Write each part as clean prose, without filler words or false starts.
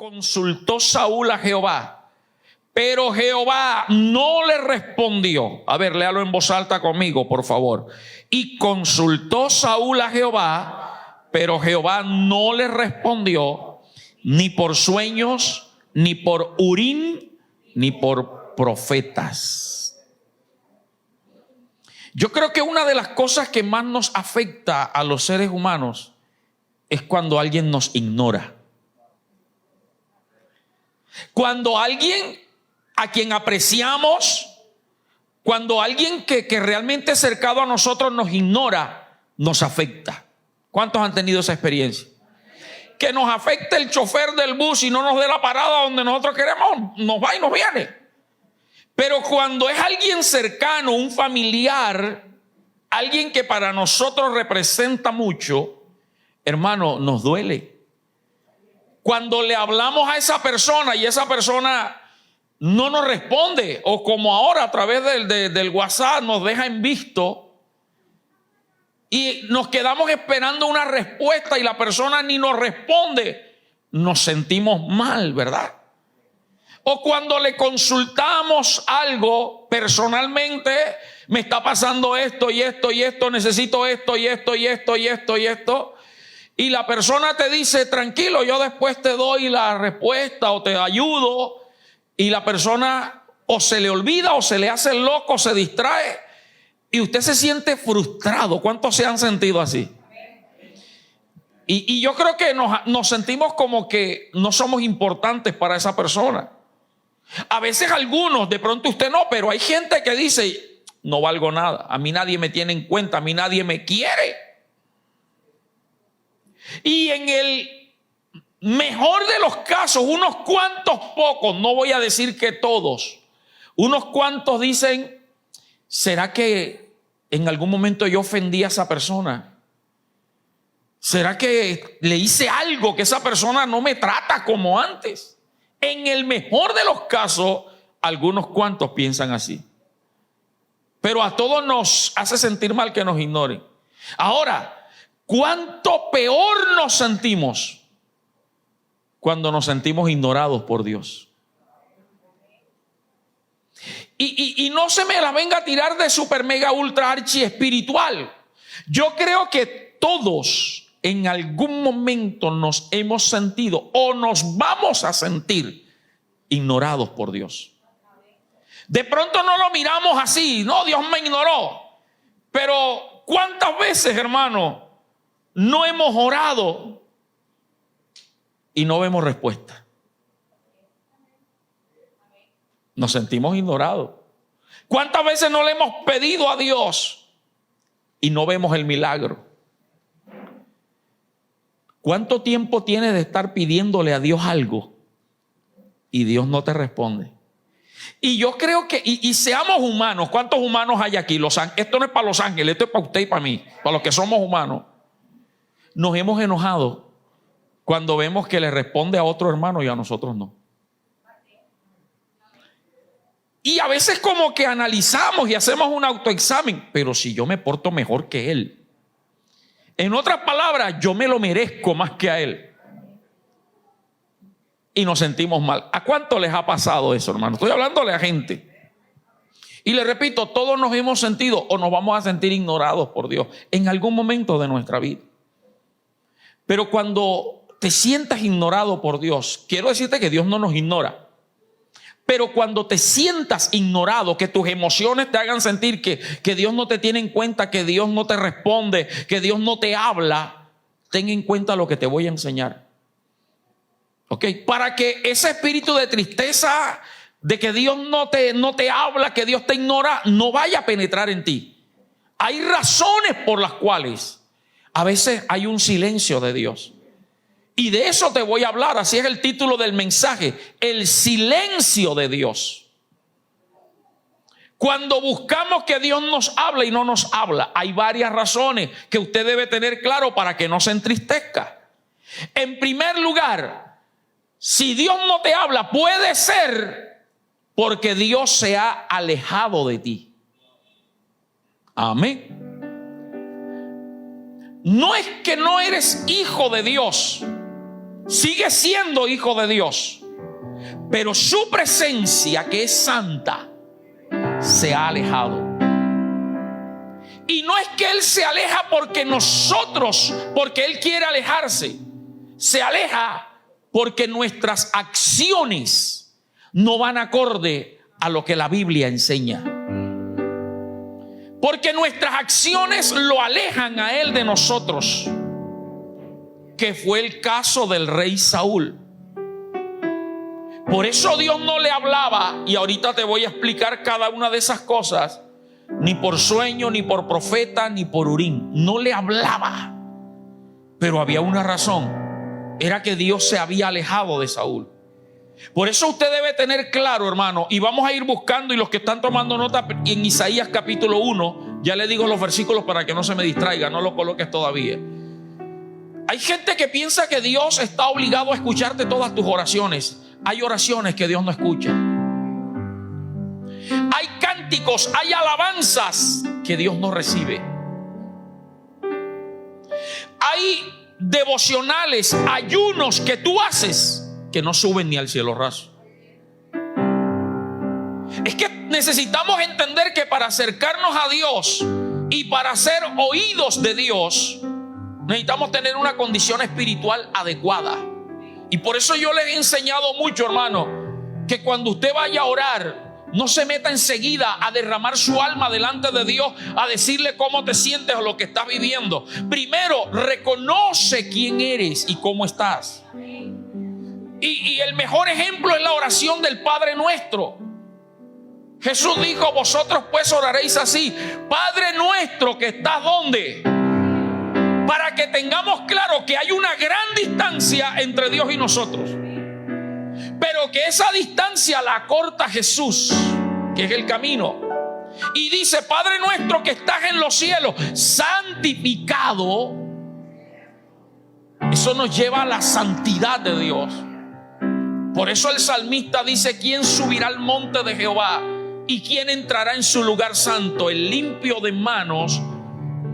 consultó Saúl a Jehová, pero Jehová no le respondió. A ver, léalo en voz alta conmigo, por favor. Y consultó Saúl a Jehová, pero Jehová no le respondió, ni por sueños, ni por Urim, ni por profetas. Yo creo que una de las cosas que más nos afecta a los seres humanos es cuando alguien nos ignora. Cuando alguien a quien apreciamos, cuando alguien que realmente es cercano a nosotros nos ignora, nos afecta. ¿Cuántos han tenido esa experiencia? Que nos afecta el chofer del bus y no nos dé la parada donde nosotros queremos, nos va y nos viene. Pero cuando es alguien cercano, un familiar, alguien que para nosotros representa mucho, hermano, nos duele. Cuando le hablamos a esa persona y esa persona no nos responde, o como ahora a través del WhatsApp nos deja en visto y nos quedamos esperando una respuesta y la persona ni nos responde, nos sentimos mal, ¿verdad? O cuando le consultamos algo personalmente, me está pasando esto y esto y esto, necesito esto y esto y esto y esto y esto. Y la persona te dice, tranquilo, yo después te doy la respuesta o te ayudo. Y la persona o se le olvida o se le hace loco, se distrae. Y usted se siente frustrado. ¿Cuántos se han sentido así? Y yo creo que nos sentimos como que no somos importantes para esa persona. A veces algunos, de pronto usted no, pero hay gente que dice, no valgo nada. A mí nadie me tiene en cuenta, a mí nadie me quiere. Y en el mejor de los casos, unos cuantos pocos, no voy a decir que todos, unos cuantos dicen, ¿será que en algún momento yo ofendí a esa persona? ¿Será que le hice algo que esa persona no me trata como antes? En el mejor de los casos, algunos cuantos piensan así. Pero a todos nos hace sentir mal que nos ignoren. Ahora, ¿cuánto peor nos sentimos cuando nos sentimos ignorados por Dios? Y no se me la venga a tirar de super mega ultra archi espiritual. Yo creo que todos en algún momento nos hemos sentido o nos vamos a sentir ignorados por Dios. De pronto no lo miramos así, no, Dios me ignoró. Pero ¿cuántas veces, hermano, no hemos orado y no vemos respuesta? Nos sentimos ignorados. ¿Cuántas veces no le hemos pedido a Dios y no vemos el milagro? ¿Cuánto tiempo tienes de estar pidiéndole a Dios algo y Dios no te responde? Y yo creo que, y seamos humanos. ¿Cuántos humanos hay aquí? Esto no es para los ángeles, esto es para usted y para mí, para los que somos humanos. Nos hemos enojado cuando vemos que le responde a otro hermano y a nosotros no. Y a veces como que analizamos y hacemos un autoexamen, pero si yo me porto mejor que él. En otras palabras, yo me lo merezco más que a él. Y nos sentimos mal. ¿A cuánto les ha pasado eso, hermano? Estoy hablándole a gente. Y le repito, todos nos hemos sentido o nos vamos a sentir ignorados por Dios en algún momento de nuestra vida. Pero cuando te sientas ignorado por Dios, quiero decirte que Dios no nos ignora. Pero cuando te sientas ignorado, que tus emociones te hagan sentir que Dios no te tiene en cuenta, que Dios no te responde, que Dios no te habla, ten en cuenta lo que te voy a enseñar. ¿Ok? Para que ese espíritu de tristeza, de que Dios no te habla, que Dios te ignora, no vaya a penetrar en ti. Hay razones por las cuales a veces hay un silencio de Dios. Y de eso te voy a hablar, así es el título del mensaje, el silencio de Dios. Cuando buscamos que Dios nos hable y no nos habla, hay varias razones que usted debe tener claro para que no se entristezca. En primer lugar, si Dios no te habla, puede ser porque Dios se ha alejado de ti. Amén. No es que no eres hijo de Dios. sigue siendo hijo de Dios, pero su presencia, que es santa, se ha alejado. Y no es que Él se aleja porque Él quiere alejarse. Se aleja porque nuestras acciones no van acorde a lo que la Biblia enseña. Porque nuestras acciones lo alejan a Él de nosotros, que fue el caso del rey Saúl. Por eso Dios no le hablaba, y ahorita te voy a explicar cada una de esas cosas, ni por sueño, ni por profeta, ni por Urim. No le hablaba, pero había una razón: era que Dios se había alejado de Saúl. Por eso usted debe tener claro, hermano, y vamos a ir buscando, y los que están tomando nota, en Isaías capítulo 1, ya le digo los versículos para que no se me distraiga, no lo coloques todavía. Hay gente que piensa que Dios está obligado a escucharte todas tus oraciones. Hay oraciones que Dios no escucha. Hay cánticos, hay alabanzas que Dios no recibe. Hay devocionales, ayunos que tú haces que no suben ni al cielo raso. Es que necesitamos entender que para acercarnos a Dios y para ser oídos de Dios, necesitamos tener una condición espiritual adecuada. Y por eso yo les he enseñado mucho, hermano, que cuando usted vaya a orar, no se meta enseguida a derramar su alma delante de Dios, a decirle cómo te sientes o lo que estás viviendo. Primero, reconoce quién eres y cómo estás. Y el mejor ejemplo es la oración del Padre Nuestro. Jesús dijo: vosotros pues oraréis así: Padre nuestro que estás ¿dónde? Para que tengamos claro que hay una gran distancia entre Dios y nosotros, pero que esa distancia la acorta Jesús, que es el camino. Y dice: Padre nuestro que estás en los cielos, santificado. Eso nos lleva a la santidad de Dios. Por eso el salmista dice: ¿quién subirá al monte de Jehová? ¿Y quién entrará en su lugar santo? El limpio de manos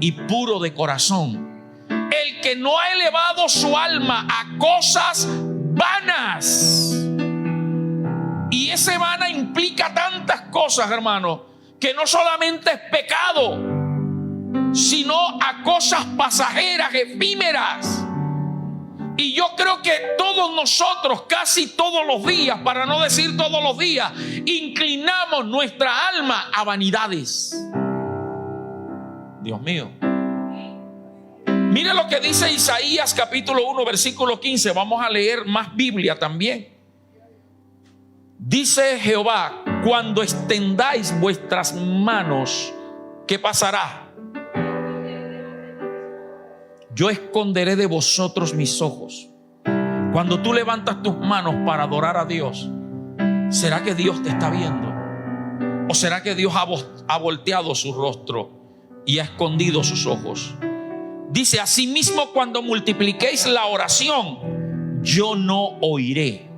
y puro de corazón, el que no ha elevado su alma a cosas vanas. Y ese vana implica tantas cosas, hermano, que no solamente es pecado, sino a cosas pasajeras, efímeras. Y yo creo que todos nosotros, casi todos los días, para no decir todos los días, inclinamos nuestra alma a vanidades. Dios mío. Mire lo que dice Isaías capítulo 1 versículo 15. Vamos a leer más Biblia también. Dice Jehová: cuando extendáis vuestras manos, ¿qué pasará? Yo esconderé de vosotros mis ojos. Cuando tú levantas tus manos para adorar a Dios, ¿será que Dios te está viendo? ¿O será que Dios ha volteado su rostro y ha escondido sus ojos? Dice: asimismo, cuando multipliquéis la oración, yo no oiré.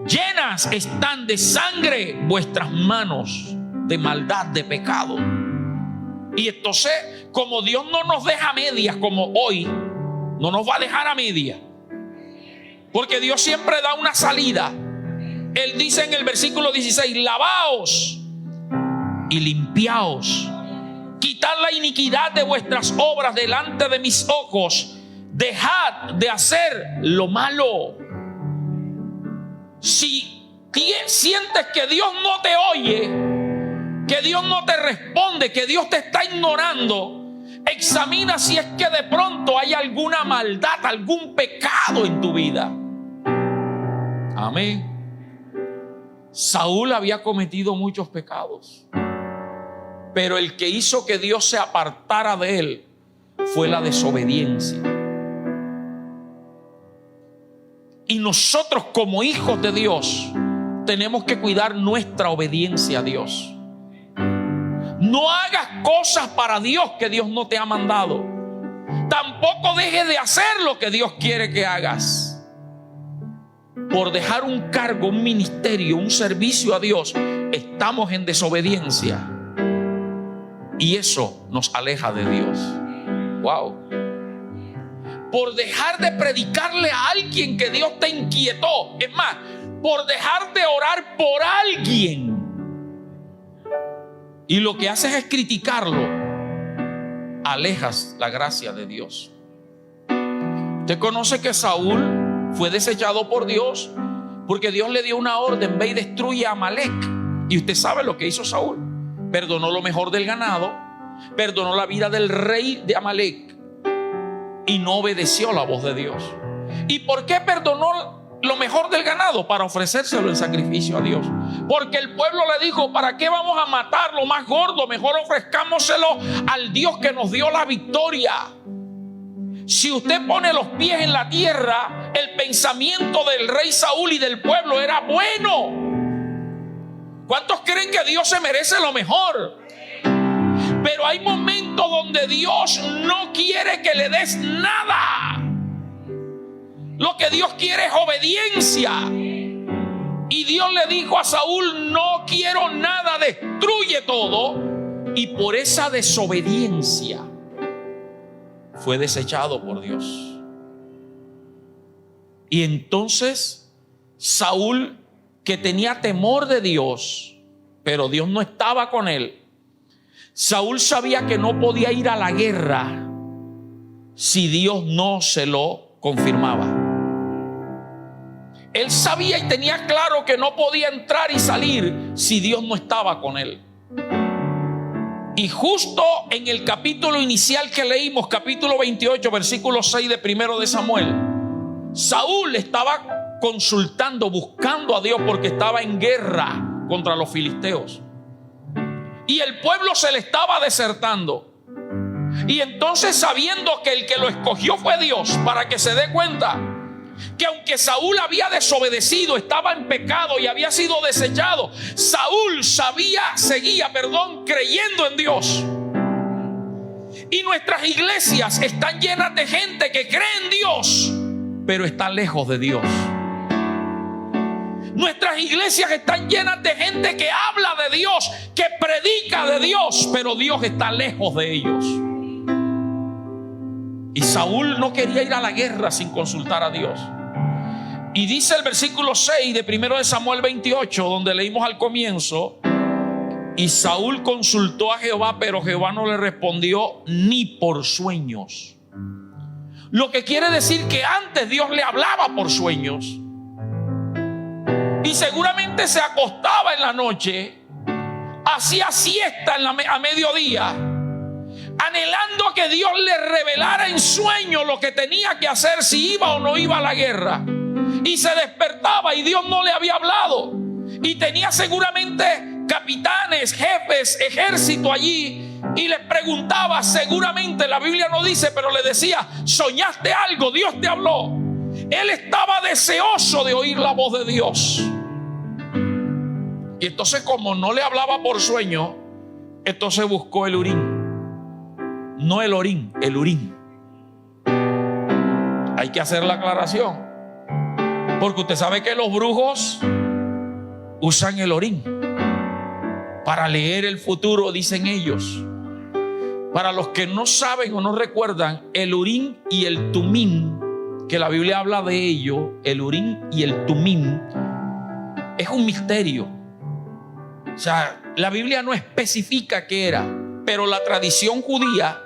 Llenas están de sangre vuestras manos, de maldad, de pecado. Y entonces, como Dios no nos deja a medias, como hoy, no nos va a dejar a medias, porque Dios siempre da una salida. Él dice en el versículo 16: lavaos y limpiaos, quitad la iniquidad de vuestras obras delante de mis ojos, dejad de hacer lo malo. Si sientes que Dios no te oye, que Dios no te responde, que Dios te está ignorando, examina si es que de pronto hay alguna maldad, algún pecado en tu vida. Amén. Saúl había cometido muchos pecados, pero el que hizo que Dios se apartara de él fue la desobediencia. Y nosotros, como hijos de Dios, tenemos que cuidar nuestra obediencia a Dios. No hagas cosas para Dios que Dios no te ha mandado. Tampoco dejes de hacer lo que Dios quiere que hagas. Por dejar un cargo, un ministerio, un servicio a Dios, estamos en desobediencia. Y eso nos aleja de Dios. Wow. por dejar de predicarle a alguien que Dios te inquietó. Es más, por dejar de orar por alguien. Y lo que haces es criticarlo. Alejas la gracia de Dios. Usted conoce que Saúl fue desechado por Dios porque Dios le dio una orden: ve y destruye a Amalek. Y usted sabe lo que hizo Saúl. Perdonó lo mejor del ganado, perdonó la vida del rey de Amalek y no obedeció la voz de Dios. ¿Y por qué perdonó lo mejor del ganado? Para ofrecérselo en sacrificio a Dios. Porque el pueblo le dijo: ¿para qué vamos a matar lo más gordo? Mejor ofrezcámoselo al Dios que nos dio la victoria. Si usted pone los pies en la tierra, el pensamiento del rey Saúl y del pueblo era bueno. ¿Cuántos creen que Dios se merece lo mejor? Pero hay momentos donde Dios no quiere que le des nada. Lo que Dios quiere es obediencia. Y Dios le dijo a Saúl: no quiero nada, destruye todo. Y por esa desobediencia fue desechado por Dios. Y entonces Saúl, que tenía temor de Dios, pero Dios no estaba con él. Saúl sabía que no podía ir a la guerra si Dios no se lo confirmaba. Él sabía y tenía claro que no podía entrar y salir si Dios no estaba con él. Y justo en el capítulo inicial que leímos, capítulo 28, versículo 6 de 1 de Samuel, Saúl estaba consultando, buscando a Dios, porque estaba en guerra contra los filisteos. Y el pueblo se le estaba desertando. Y entonces, sabiendo que el que lo escogió fue Dios, para que se dé cuenta que aunque Saúl había desobedecido, estaba en pecado y había sido desechado, Saúl seguía creyendo en Dios. Y nuestras iglesias están llenas de gente que cree en Dios, pero está lejos de Dios. Nuestras iglesias están llenas de gente que habla de Dios, que predica de Dios, pero Dios está lejos de ellos. Y Saúl no quería ir a la guerra sin consultar a Dios. Y dice el versículo 6 de 1 de Samuel 28, donde leímos al comienzo: y Saúl consultó a Jehová, pero Jehová no le respondió ni por sueños. Lo que quiere decir que antes Dios le hablaba por sueños. Y seguramente se acostaba en la noche, hacía siesta a mediodía, anhelando que Dios le revelara en sueño lo que tenía que hacer, si iba o no iba a la guerra. Y se despertaba y Dios no le había hablado. Y tenía seguramente capitanes, jefes, ejército allí. Y les preguntaba, seguramente, la Biblia no dice, pero le decía: ¿soñaste algo? Dios te habló. Él estaba deseoso de oír la voz de Dios. Y entonces, como no le hablaba por sueño, entonces buscó el Urim. No el Orín, el Urim. Hay que hacer la aclaración, porque usted sabe que los brujos usan el Orín para leer el futuro, dicen ellos. Para los que no saben o no recuerdan, el Urim y el Tumim, que la Biblia habla de ello, el Urim y el Tumim, es un misterio. O sea, la Biblia no especifica qué era, pero la tradición judía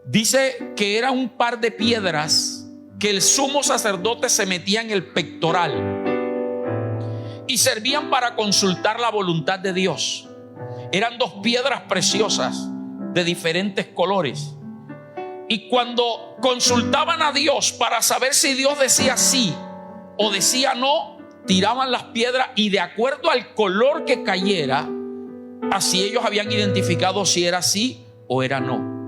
dice que era un par de piedras que el sumo sacerdote se metía en el pectoral y servían para consultar la voluntad de Dios. Eran dos piedras preciosas de diferentes colores. Y cuando consultaban a Dios para saber si Dios decía sí o decía no, tiraban las piedras y de acuerdo al color que cayera, así ellos habían identificado si era sí o era no.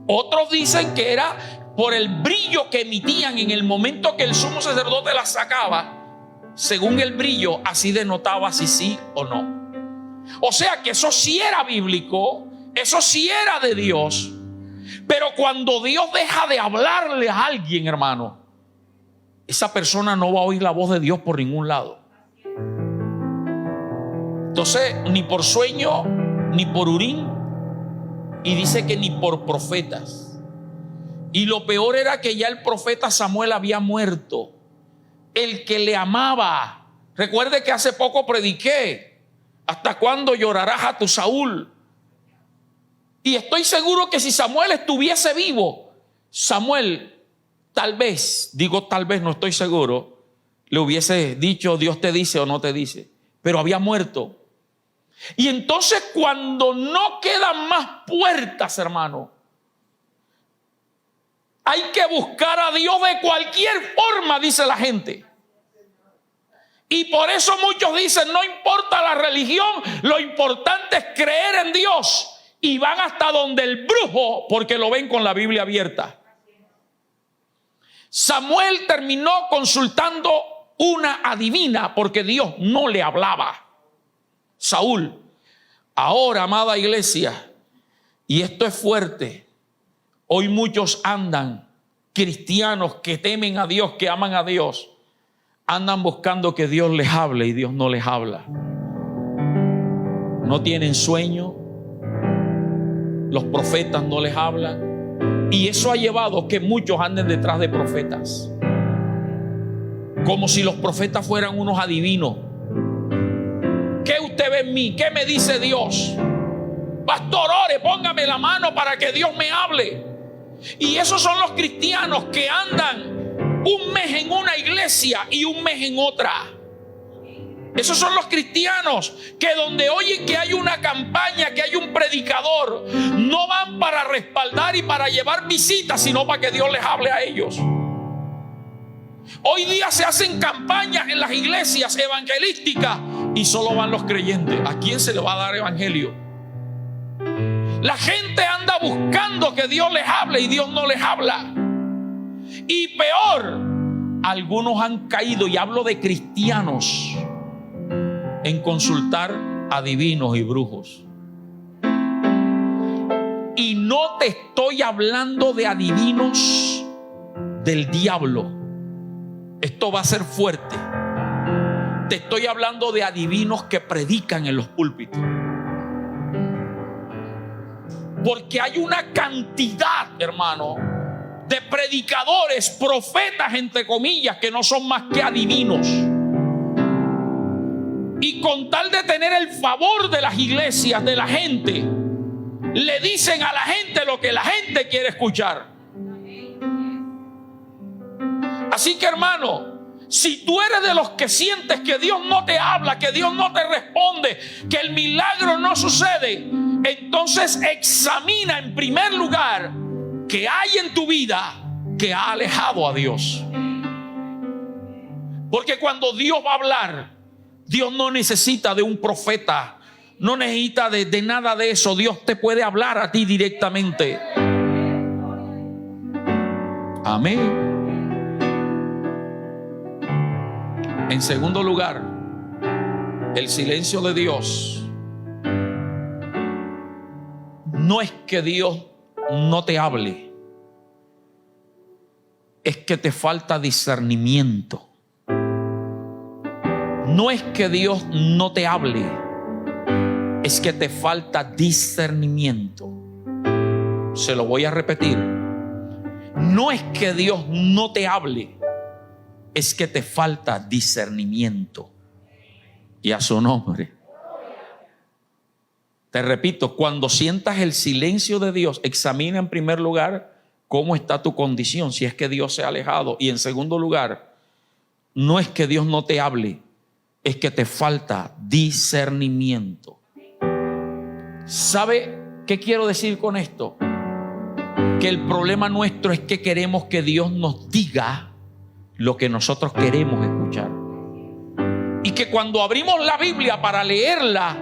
Otros dicen que era por el brillo que emitían en el momento que el sumo sacerdote las sacaba. Según el brillo, así denotaba si sí o no. O sea que eso sí era bíblico, eso sí era de Dios. Pero cuando Dios deja de hablarle a alguien, hermano, esa persona no va a oír la voz de Dios por ningún lado. Entonces, ni por sueño, ni por Urim, y dice que ni por profetas. Y lo peor era que ya el profeta Samuel había muerto. El que le amaba. Recuerde que hace poco prediqué: ¿hasta cuándo llorarás a tu Saúl? Y estoy seguro que si Samuel estuviese vivo, Samuel tal vez, digo tal vez, no estoy seguro, le hubiese dicho: Dios te dice o no te dice. Pero había muerto. Y entonces, cuando no quedan más puertas, hermano, hay que buscar a Dios de cualquier forma, dice la gente. Y por eso muchos dicen: no importa la religión, lo importante es creer en Dios. Y van hasta donde el brujo porque lo ven con la Biblia abierta. Samuel terminó consultando una adivina porque Dios no le hablaba. Saúl. Ahora, amada iglesia, y esto es fuerte, hoy muchos andan, cristianos que temen a Dios, que aman a Dios, andan buscando que Dios les hable y Dios no les habla. No tienen sueño, los profetas no les hablan, y eso ha llevado que muchos anden detrás de profetas, como si los profetas fueran unos adivinos. ¿Qué usted ve en mí? ¿Qué me dice Dios? Pastor, ore, póngame la mano para que Dios me hable. Y esos son los cristianos que andan un mes en una iglesia y un mes en otra. Esos son los cristianos que donde oyen que hay una campaña, que hay un predicador, no van para respaldar y para llevar visitas, sino para que Dios les hable a ellos. Hoy día se hacen campañas en las iglesias evangelísticas y solo van los creyentes. ¿A quién se le va a dar evangelio? La gente anda buscando que Dios les hable y Dios no les habla. Y peor, algunos han caído, y hablo de cristianos, en consultar adivinos y brujos. Y no te estoy hablando de adivinos del diablo. Esto va a ser fuerte. Te estoy hablando de adivinos que predican en los púlpitos. Porque hay una cantidad, hermano, de predicadores, profetas, entre comillas, que no son más que adivinos. Y con tal de tener el favor de las iglesias, de la gente, le dicen a la gente lo que la gente quiere escuchar. Así que, hermano, si tú eres de los que sientes que Dios no te habla, que Dios no te responde, que el milagro no sucede, entonces examina en primer lugar qué hay en tu vida que ha alejado a Dios. Porque cuando Dios va a hablar, Dios no necesita de un profeta, no necesita de nada de eso. Dios te puede hablar a ti directamente. Amén. En segundo lugar, el silencio de Dios no es que Dios no te hable, es que te falta discernimiento. No es que Dios no te hable, es que te falta discernimiento. Se lo voy a repetir. No es que Dios no te hable, es que te falta discernimiento. Y a su nombre. Te repito, cuando sientas el silencio de Dios, examina en primer lugar cómo está tu condición, si es que Dios se ha alejado. Y en segundo lugar, no es que Dios no te hable, es que te falta discernimiento. ¿Sabe qué quiero decir con esto? Que el problema nuestro es que queremos que Dios nos diga lo que nosotros queremos escuchar. Y que cuando abrimos la Biblia para leerla,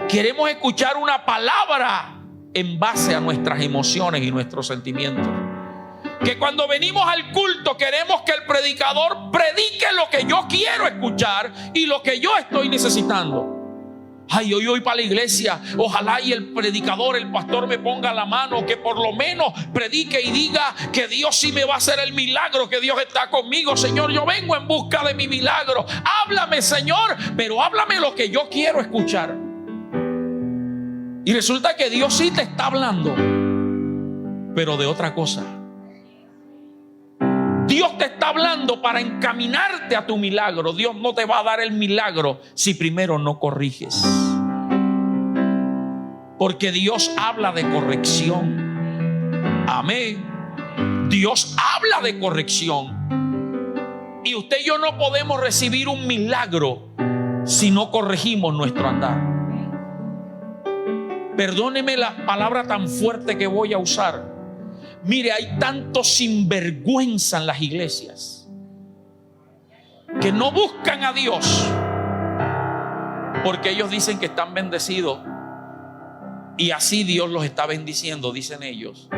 queremos escuchar una palabra en base a nuestras emociones y nuestros sentimientos. Que cuando venimos al culto queremos que el predicador predique lo que yo quiero escuchar y lo que yo estoy necesitando. Ay, hoy voy para la iglesia, ojalá y el predicador, el pastor me ponga la mano, que por lo menos predique y diga que Dios sí me va a hacer el milagro, que Dios está conmigo. Señor, yo vengo en busca de mi milagro. Háblame, Señor, pero háblame lo que yo quiero escuchar. Y resulta que Dios sí te está hablando, pero de otra cosa. Dios te está hablando para encaminarte a tu milagro. Dios no te va a dar el milagro si primero no corriges. Porque Dios habla de corrección. Amén. Dios habla de corrección. Y usted y yo no podemos recibir un milagro si no corregimos nuestro andar. Perdóneme la palabra tan fuerte que voy a usar. Mire, hay tanto sinvergüenza en las iglesias que no buscan a Dios porque ellos dicen que están bendecidos y así Dios los está bendiciendo, dicen ellos.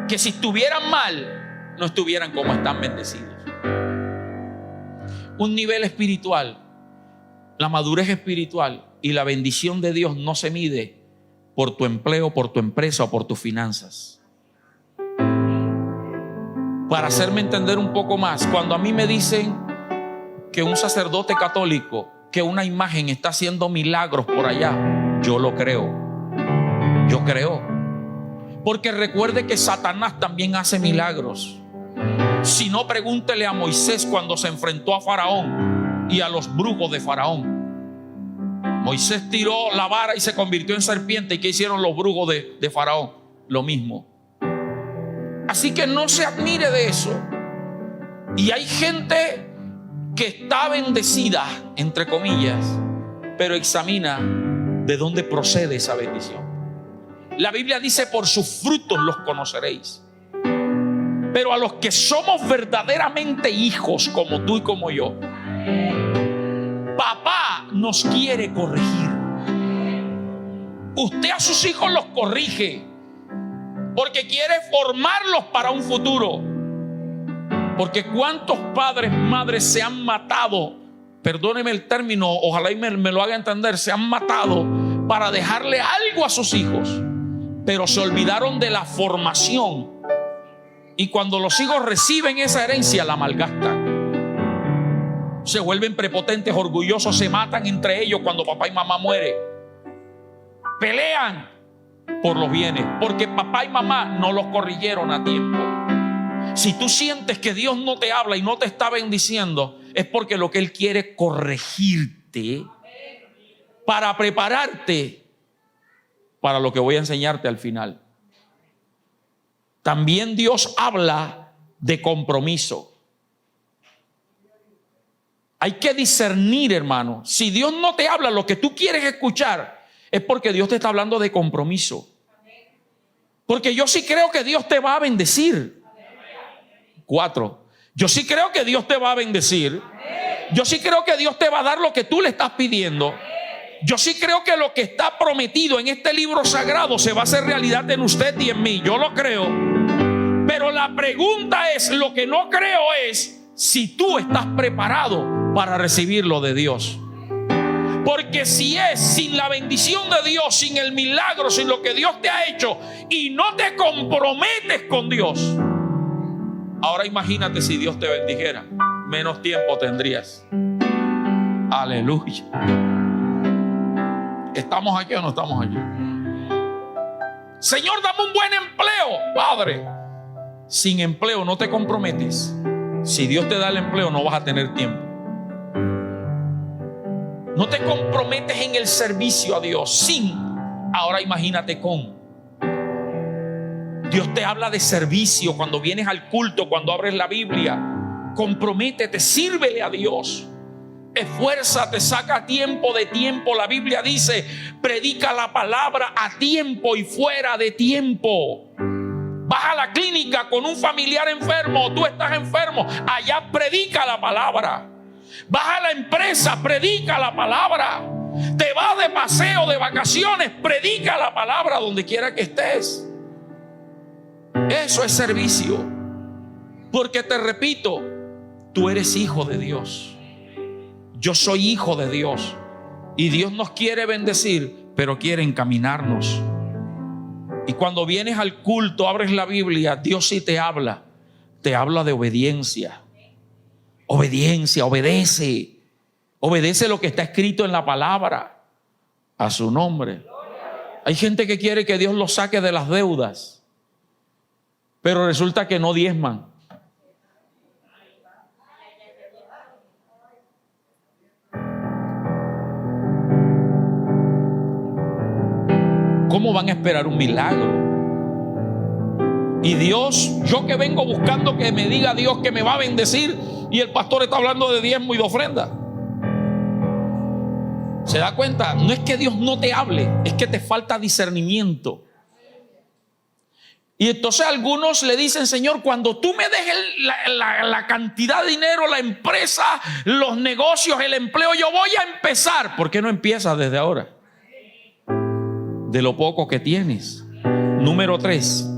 Que si estuvieran mal, no estuvieran como están bendecidos. Un nivel espiritual, la madurez espiritual y la bendición de Dios no se mide por tu empleo, por tu empresa o por tus finanzas. Para hacerme entender un poco más, cuando a mí me dicen que un sacerdote católico, que una imagen está haciendo milagros por allá, yo lo creo. Yo creo. Porque recuerde que Satanás también hace milagros. Si no, pregúntele a Moisés cuando se enfrentó a Faraón y a los brujos de Faraón. Moisés tiró la vara y se convirtió en serpiente. ¿Y qué hicieron los brujos de Faraón? Lo mismo. Así que no se admire de eso. Y hay gente que está bendecida, entre comillas, pero examina de dónde procede esa bendición. La Biblia dice: por sus frutos los conoceréis. Pero a los que somos verdaderamente hijos, como tú y como yo, papá nos quiere corregir. Usted a sus hijos los corrige porque quiere formarlos para un futuro. Porque cuántos padres, madres se han matado, perdóneme el término, ojalá y me lo haga entender, se han matado para dejarle algo a sus hijos, pero se olvidaron de la formación. Y cuando los hijos reciben esa herencia, la malgastan. Se vuelven prepotentes, orgullosos, se matan entre ellos cuando papá y mamá mueren. Pelean por los bienes, porque papá y mamá no los corrigieron a tiempo. Si tú sientes que Dios no te habla y no te está bendiciendo, es porque lo que Él quiere es corregirte para prepararte para lo que voy a enseñarte al final. También Dios habla de compromiso. Hay que discernir, hermano. Si Dios no te habla lo que tú quieres escuchar, es porque Dios te está hablando de compromiso. Porque yo sí creo que Dios te va a bendecir. 4. Yo sí creo que Dios te va a bendecir. Yo sí creo que Dios te va a dar lo que tú le estás pidiendo. Yo sí creo que lo que está prometido en este libro sagrado se va a hacer realidad en usted y en mí. Yo lo creo. Pero la pregunta es, lo que no creo es si tú estás preparado para recibirlo de Dios. Porque si es sin la bendición de Dios, sin el milagro, sin lo que Dios te ha hecho, y no te comprometes con Dios, ahora imagínate si Dios te bendijera, menos tiempo tendrías. Aleluya. ¿Estamos aquí o no estamos aquí? Señor, dame un buen empleo. Padre, sin empleo no te comprometes. Si Dios te da el empleo, no vas a tener tiempo. No te comprometes en el servicio a Dios sin. Ahora imagínate con. Dios te habla de servicio cuando vienes al culto, cuando abres la Biblia. Comprométete, sírvele a Dios. Esfuérzate, saca tiempo de tiempo. La Biblia dice: predica la palabra a tiempo y fuera de tiempo. Vas a la clínica con un familiar enfermo, tú estás enfermo, allá predica la palabra. Vas a la empresa, predica la palabra. Te vas de paseo, de vacaciones, predica la palabra donde quiera que estés. Eso es servicio. Porque te repito, tú eres hijo de Dios. Yo soy hijo de Dios. Y Dios nos quiere bendecir, pero quiere encaminarnos. Y cuando vienes al culto, abres la Biblia, Dios sí te habla. Te habla de obediencia. Obediencia, obedece. Obedece lo que está escrito en la palabra. A su nombre. Hay gente que quiere que Dios los saque de las deudas, pero resulta que no diezman. ¿cómo van a esperar un milagro? Y Dios, yo que vengo buscando que me diga Dios que me va a bendecir, y el pastor está hablando de diezmo y de ofrenda. ¿Se da cuenta? No es que Dios no te hable, es que te falta discernimiento. Y entonces algunos le dicen: Señor, cuando tú me dejes la cantidad de dinero, la empresa, los negocios, el empleo, yo voy a empezar. ¿Por qué no empiezas desde ahora? De lo poco que tienes. Número 3.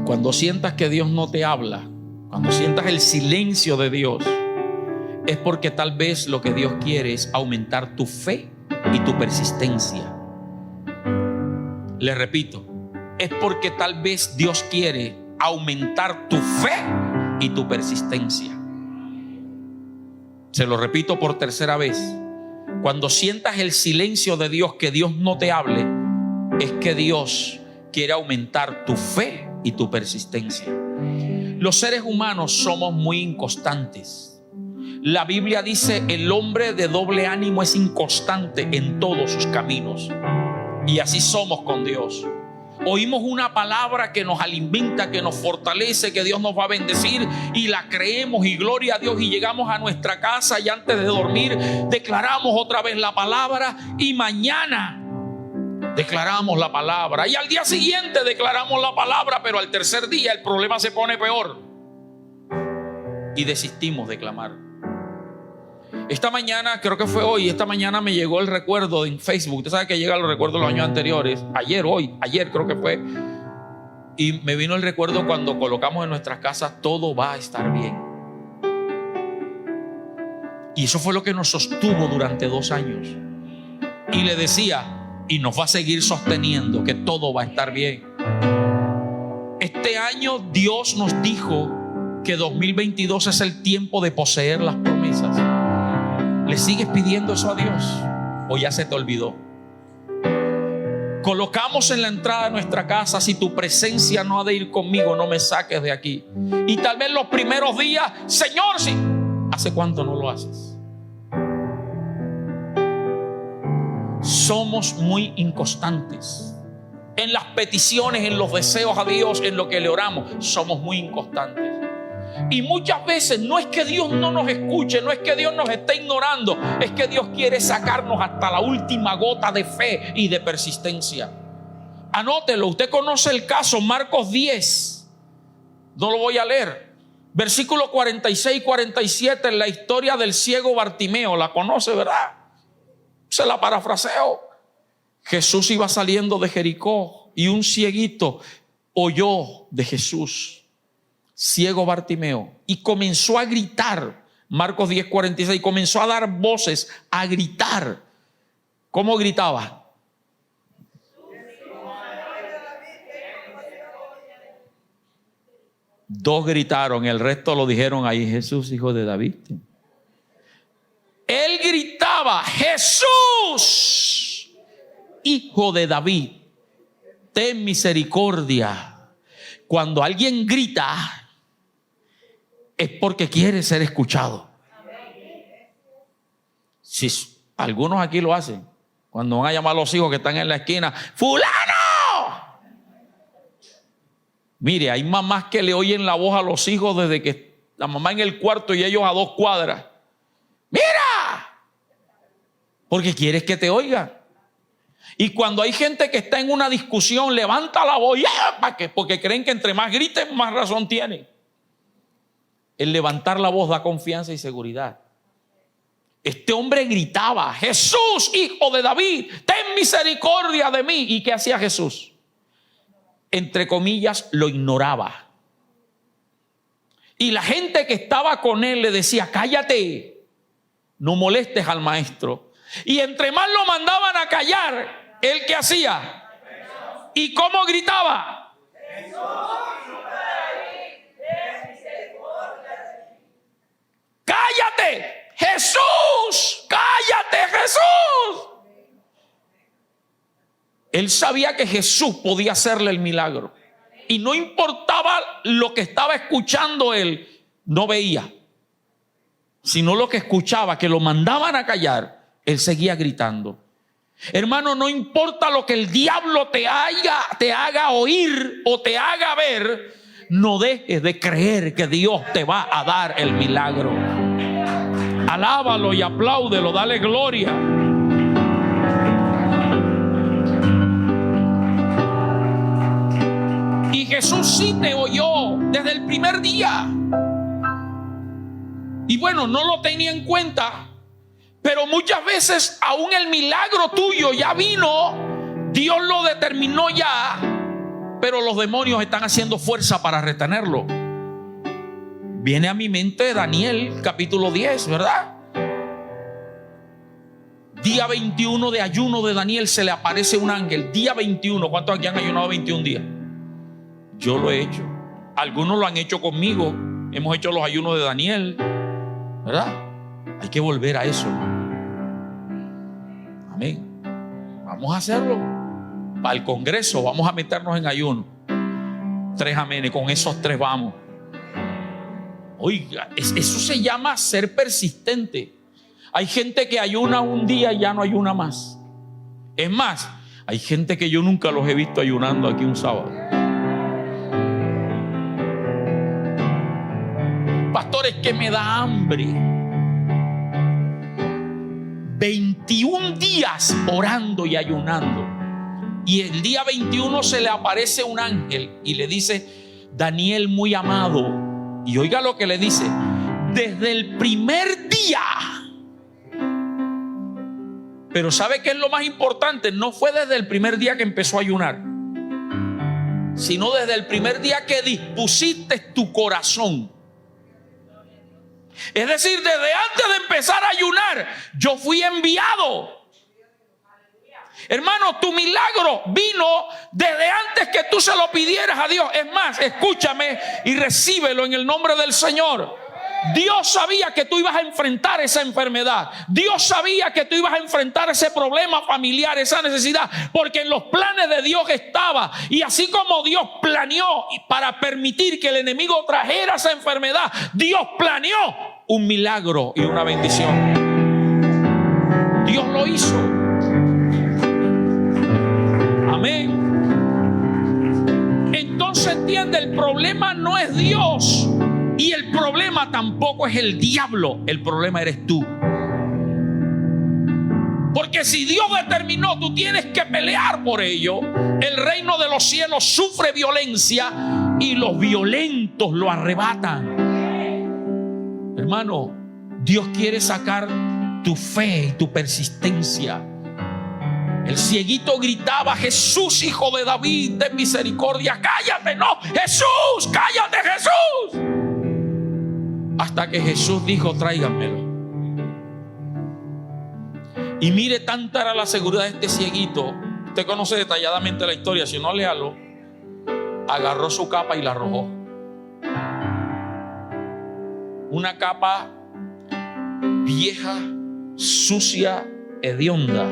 Cuando sientas que Dios no te habla, cuando sientas el silencio de Dios, es porque tal vez lo que Dios quiere es aumentar tu fe y tu persistencia. Les repito, es porque tal vez Dios quiere aumentar tu fe y tu persistencia. Se lo repito por tercera vez. Cuando sientas el silencio de Dios, que Dios no te hable, es que Dios quiere aumentar tu fe y tu persistencia. Los seres humanos somos muy inconstantes. La Biblia dice: el hombre de doble ánimo es inconstante en todos sus caminos. Y así somos con Dios. Oímos una palabra que nos alimenta, que nos fortalece, que Dios nos va a bendecir, y la creemos, y gloria a Dios, y llegamos a nuestra casa y antes de dormir declaramos otra vez la palabra, y mañana declaramos la palabra, y al día siguiente declaramos la palabra, pero al tercer día el problema se pone peor y desistimos de clamar. Esta mañana, creo que fue hoy, esta mañana me llegó el recuerdo en Facebook. Usted sabe que llegan los recuerdos de los años anteriores. Ayer creo que fue. Y me vino el recuerdo cuando colocamos en nuestras casas: todo va a estar bien. Y eso fue lo que nos sostuvo durante 2 años. Y le decía, y nos va a seguir sosteniendo, que todo va a estar bien. Este año Dios nos dijo que 2022 es el tiempo de poseer las promesas. ¿Le sigues pidiendo eso a Dios o ya se te olvidó? Colocamos en la entrada de nuestra casa: si tu presencia no ha de ir conmigo, no me saques de aquí. Y tal vez los primeros días: Señor, sí. ¿Hace cuánto no lo haces? Somos muy inconstantes en las peticiones, en los deseos a Dios, en lo que le oramos. Somos muy inconstantes. Y muchas veces no es que Dios no nos escuche, no es que Dios nos esté ignorando, es que Dios quiere sacarnos hasta la última gota de fe y de persistencia. Anótelo, usted conoce el caso, Marcos 10, no lo voy a leer, versículo 46 y 47, en la historia del ciego Bartimeo. La conoce, ¿verdad? Se la parafraseo. Jesús iba saliendo de Jericó y un cieguito oyó de Jesús, ciego Bartimeo, y comenzó a gritar. Marcos 10:46, comenzó a dar voces, a gritar. ¿Cómo gritaba? Dos gritaron, el resto lo dijeron ahí: Jesús, hijo de David. Él gritaba: Jesús, hijo de David, ten misericordia. Cuando alguien grita, es porque quiere ser escuchado. Si algunos aquí lo hacen, cuando van a llamar a los hijos que están en la esquina: ¡fulano! Mire, hay mamás que le oyen la voz a los hijos desde que la mamá en el cuarto y ellos a 2 cuadras. ¡Mira! Porque quieres que te oiga. Y cuando hay gente que está en una discusión, levanta la voz. ¿Para qué? Porque creen que entre más griten, más razón tienen. El levantar la voz da confianza y seguridad. Este hombre gritaba: Jesús, hijo de David, ten misericordia de mí. ¿Y qué hacía Jesús? Entre comillas, lo ignoraba. Y la gente que estaba con él le decía: cállate, no molestes al maestro. Y entre más lo mandaban a callar, ¿él qué hacía? ¿Y cómo gritaba? ¡Cállate! ¡Jesús! ¡Cállate, Jesús! Él sabía que Jesús podía hacerle el milagro. Y no importaba lo que estaba escuchando él, no veía. Sino lo que escuchaba, que lo mandaban a callar, él seguía gritando. Hermano, no importa lo que el diablo te haga oír o te haga ver, no dejes de creer que Dios te va a dar el milagro. Alábalo y apláudelo, dale gloria. Y Jesús sí te oyó desde el primer día. Y bueno, no lo tenía en cuenta, pero muchas veces aún el milagro tuyo ya vino, Dios lo determinó ya, pero los demonios están haciendo fuerza para retenerlo. Viene a mi mente Daniel capítulo 10, ¿verdad? Día 21 de ayuno de Daniel, se le aparece un ángel. Día 21, ¿cuántos aquí han ayunado 21 días? Yo lo he hecho. Algunos lo han hecho conmigo. Hemos hecho los ayunos de Daniel, ¿verdad? Hay que volver a eso. Amén. Vamos a hacerlo. Para el Congreso vamos a meternos en ayuno. 3 amenes, con esos 3 vamos. Oiga, eso se llama ser persistente. Hay gente que ayuna un día y ya no ayuna más. Es más, hay gente que yo nunca los he visto ayunando aquí un sábado. Pastor, es que me da hambre. 21 días orando y ayunando. Y el día 21 se le aparece un ángel y le dice: Daniel, muy amado. Y oiga lo que le dice: desde el primer día. Pero ¿sabe qué es lo más importante? No fue desde el primer día que empezó a ayunar, sino desde el primer día que dispusiste tu corazón. Es decir, desde antes de empezar a ayunar, yo fui enviado. Hermano, tu milagro vino desde antes que tú se lo pidieras a Dios. Es más, escúchame y recíbelo en el nombre del Señor. Dios sabía que tú ibas a enfrentar esa enfermedad. Dios sabía que tú ibas a enfrentar ese problema familiar, esa necesidad, porque en los planes de Dios estaba. Y así como Dios planeó para permitir que el enemigo trajera esa enfermedad, Dios planeó un milagro y una bendición. Dios lo hizo. Amén. Entonces entiende, el problema no es Dios. Y el problema tampoco es el diablo. El problema eres tú. Porque si Dios determinó, tú tienes que pelear por ello. El reino de los cielos sufre violencia y los violentos lo arrebatan. Hermano, Dios quiere sacar tu fe y tu persistencia. El cieguito gritaba: Jesús, hijo de David, ten misericordia. Cállate, no, Jesús, cállate, Jesús. Hasta que Jesús dijo: tráiganmelo. Y mire, tanta era la seguridad de este cieguito. Usted conoce detalladamente la historia, si no, léalo. Agarró su capa y la arrojó. Una capa vieja, sucia, hedionda.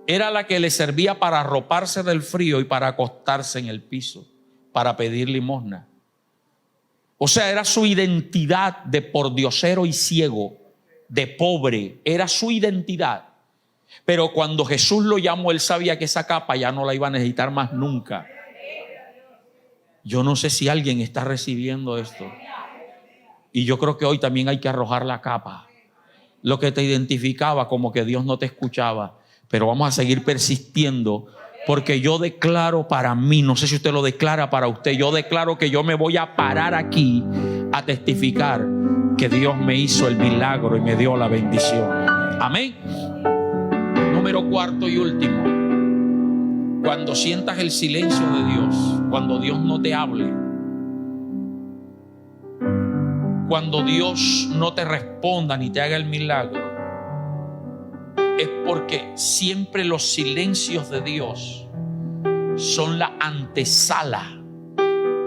Era la que le servía para arroparse del frío y para acostarse en el piso, para pedir limosna. O sea, era su identidad de pordiosero y ciego, de pobre. Era su identidad. Pero cuando Jesús lo llamó, él sabía que esa capa ya no la iba a necesitar más nunca. Yo no sé si alguien está recibiendo esto. Y yo creo que hoy también hay que arrojar la capa. Lo que te identificaba como que Dios no te escuchaba. Pero vamos a seguir persistiendo. Porque yo declaro para mí, no sé si usted lo declara para usted, yo declaro que yo me voy a parar aquí a testificar que Dios me hizo el milagro y me dio la bendición. Amén. Número 4 y último. Cuando sientas el silencio de Dios, cuando Dios no te hable, cuando Dios no te responda ni te haga el milagro, es porque siempre los silencios de Dios son la antesala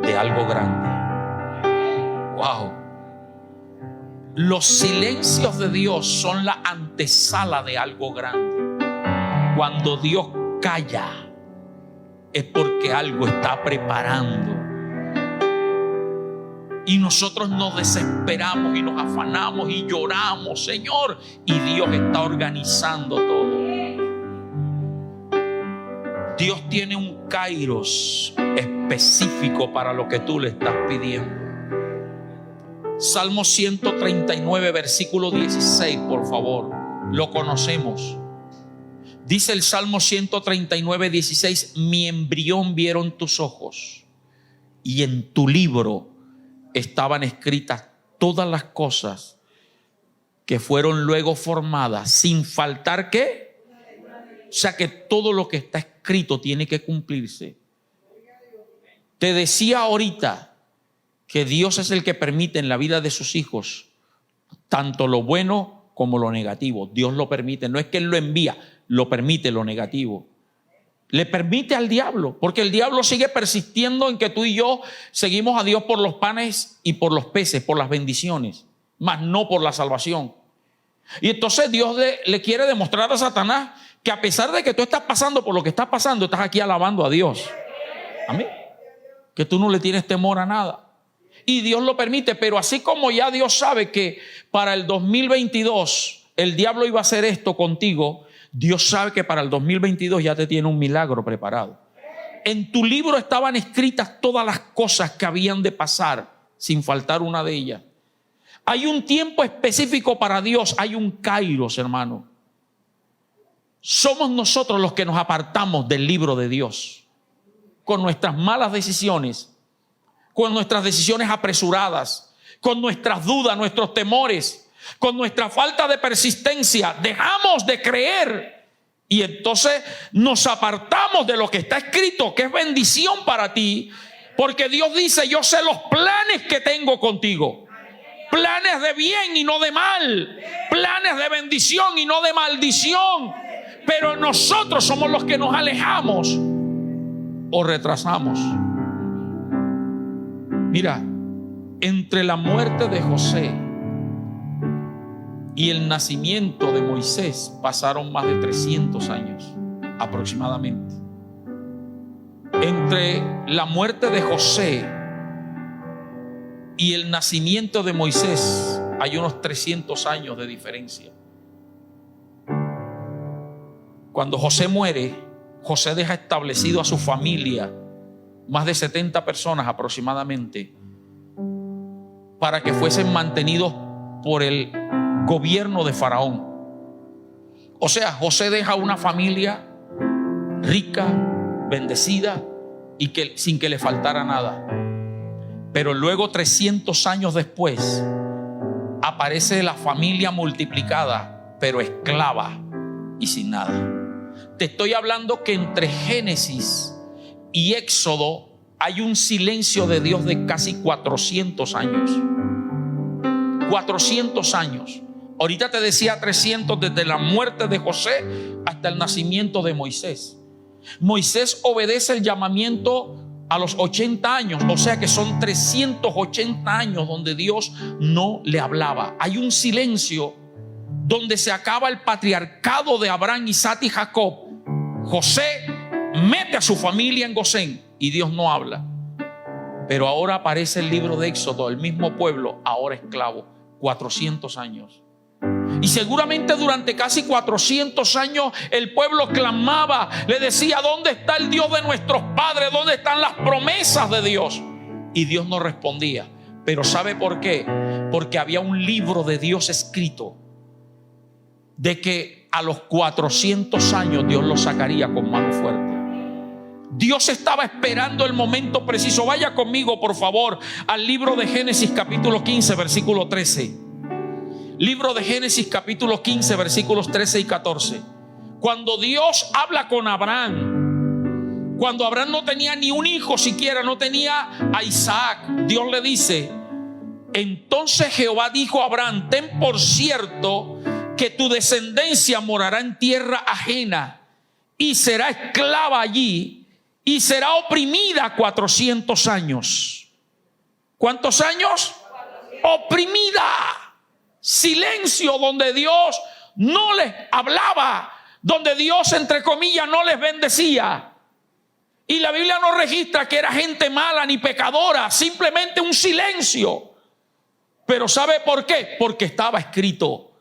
de algo grande. Wow. Los silencios de Dios son la antesala de algo grande. Cuando Dios calla, es porque algo está preparando. Y nosotros nos desesperamos y nos afanamos y lloramos, Señor, y Dios está organizando todo. Dios tiene un kairos específico para lo que tú le estás pidiendo. Salmo 139, versículo 16, por favor. Lo conocemos. Dice el Salmo 139, 16: mi embrión vieron tus ojos, y en tu libro estaban escritas todas las cosas que fueron luego formadas, sin faltar ¿qué? O sea que todo lo que está escrito tiene que cumplirse. Te decía ahorita que Dios es el que permite en la vida de sus hijos tanto lo bueno como lo negativo. Dios lo permite, no es que Él lo envía, lo permite lo negativo. Le permite al diablo, porque el diablo sigue persistiendo en que tú y yo seguimos a Dios por los panes y por los peces, por las bendiciones, mas no por la salvación. Y entonces Dios le quiere demostrar a Satanás que a pesar de que tú estás pasando por lo que estás pasando, estás aquí alabando a Dios. Amén. Que tú no le tienes temor a nada. Y Dios lo permite, pero así como ya Dios sabe que para el 2022 el diablo iba a hacer esto contigo, Dios sabe que para el 2022 ya te tiene un milagro preparado. En tu libro estaban escritas todas las cosas que habían de pasar, sin faltar una de ellas. Hay un tiempo específico para Dios, hay un kairos, hermano. Somos nosotros los que nos apartamos del libro de Dios con nuestras malas decisiones, con nuestras decisiones apresuradas, con nuestras dudas, nuestros temores, con nuestra falta de persistencia. Dejamos de creer y entonces nos apartamos de lo que está escrito, que es bendición para ti, porque Dios dice: yo sé los planes que tengo contigo, planes de bien y no de mal, planes de bendición y no de maldición. Pero nosotros somos los que nos alejamos o retrasamos. Mira, entre la muerte de José y el nacimiento de Moisés pasaron más de 300 años aproximadamente. Entre la muerte de José y el nacimiento de Moisés hay unos 300 años de diferencia. Cuando José muere, José deja establecido a su familia, más de 70 personas aproximadamente, para que fuesen mantenidos por el gobierno de Faraón. O sea, José deja una familia rica, bendecida y que sin que le faltara nada. Pero luego, 300 años después, aparece la familia multiplicada, pero esclava y sin nada. Te estoy hablando que entre Génesis y Éxodo hay un silencio de Dios de casi 400 años. 400 años. Ahorita te decía 300 desde la muerte de José hasta el nacimiento de Moisés. Moisés obedece el llamamiento a los 80 años, o sea que son 380 años donde Dios no le hablaba. Hay un silencio donde se acaba el patriarcado de Abraham, Isaac y Jacob. José mete a su familia en Gosén y Dios no habla. Pero ahora aparece el libro de Éxodo, el mismo pueblo, ahora esclavo, 400 años. Y seguramente durante casi 400 años el pueblo clamaba, le decía: ¿dónde está el Dios de nuestros padres? ¿Dónde están las promesas de Dios? Y Dios no respondía. Pero ¿sabe por qué? Porque había un libro de Dios escrito de que a los 400 años Dios lo sacaría con mano fuerte. Dios estaba esperando el momento preciso. Vaya conmigo, por favor, al libro de Génesis capítulo 15, versículo 13. Libro de Génesis capítulo 15, versículos 13 y 14. Cuando Dios habla con Abraham, cuando Abraham no tenía ni un hijo siquiera, no tenía a Isaac, Dios le dice: entonces Jehová dijo a Abraham: ten por cierto que tu descendencia morará en tierra ajena y será esclava allí y será oprimida 400 años. ¿Cuántos años? 400. Oprimida. Silencio donde Dios no les hablaba, donde Dios, entre comillas, no les bendecía. Y la Biblia no registra que era gente mala ni pecadora, simplemente un silencio. Pero ¿sabe por qué? Porque estaba escrito.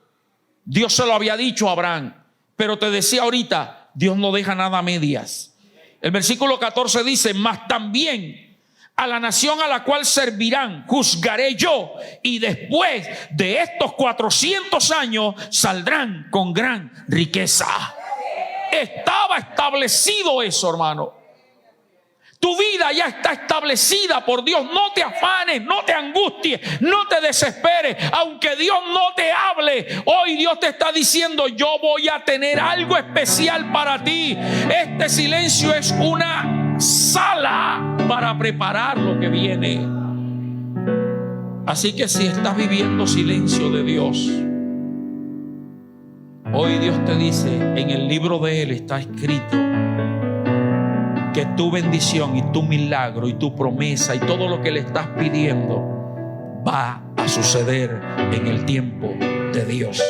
Dios se lo había dicho a Abraham. Pero te decía ahorita, Dios no deja nada a medias. El versículo 14 dice: mas también a la nación a la cual servirán juzgaré yo, y después de estos 400 años saldrán con gran riqueza. Estaba establecido eso, hermano. Tu vida ya está establecida por Dios. No te afanes, no te angusties, no te desesperes. Aunque Dios no te hable, hoy Dios te está diciendo: yo voy a tener algo especial para ti. Este silencio es una sala para preparar lo que viene. Así que si estás viviendo silencio de Dios, hoy Dios te dice: en el libro de Él está escrito que tu bendición y tu milagro y tu promesa y todo lo que le estás pidiendo va a suceder en el tiempo de Dios.